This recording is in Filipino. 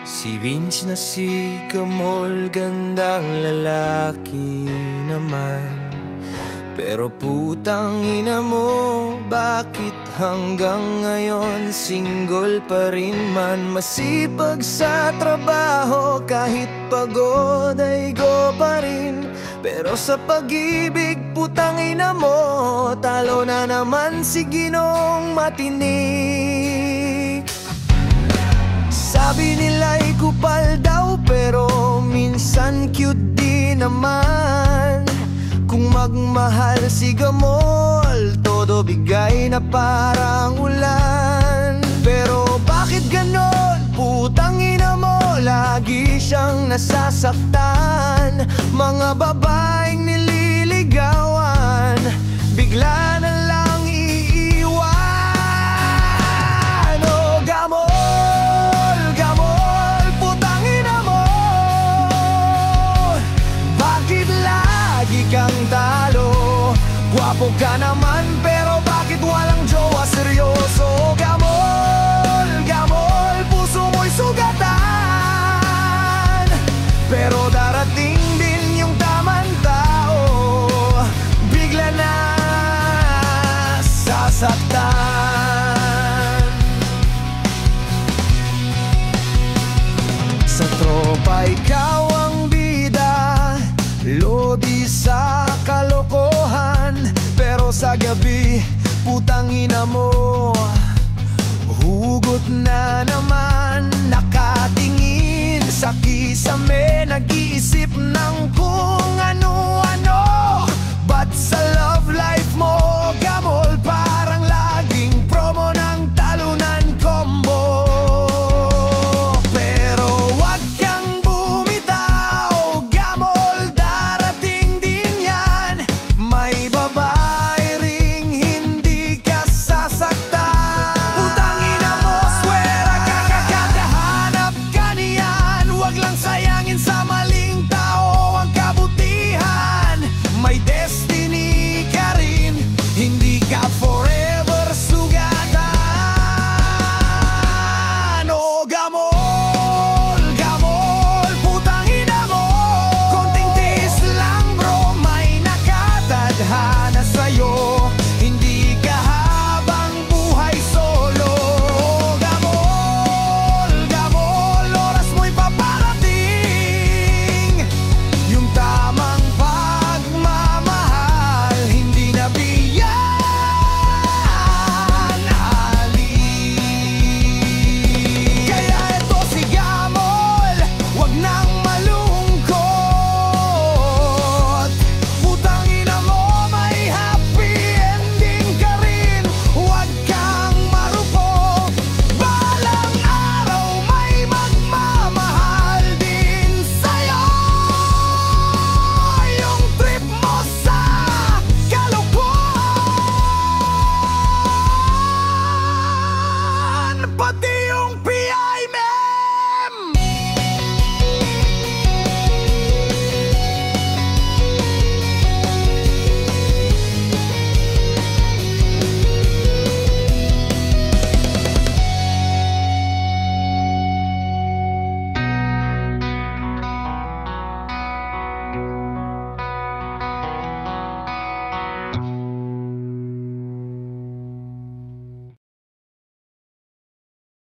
Si Vince na si Kamol, gandang lalaki naman. Pero putang ina mo, bakit hanggang ngayon single pa rin man? Masipag sa trabaho, kahit pagod ay go pa rin. Pero sa pag-ibig, putang ina mo, talo na naman si Ginong Matinik. Sabi nila'y kupal daw, pero minsan cute din naman. Kung magmahal si Gamol, todo bigay na parang ulan. Pero bakit ganon? Putang ina mo, lagi siyang nasasaktan. Mga babaeng nililigawan, bigla na lang iiwan. Oh Gamol, Gamol, putang ina mo, bakit lagi kang talo? Gwapo ka naman, pero bakit walang jowa seryoso? Gamol, Gamol, puso mo'y sugatan, pero darating din yung tamang tao, bigla na sasaktan. Sa tropa ikaw ang bida, lodi sa kalokohan. Pero sa gabi, putang ina mo, hugot na naman. Nakatingin sa kisame, nag-iisip ng kung ano-ano. Ba't sa love life mo, Gamol,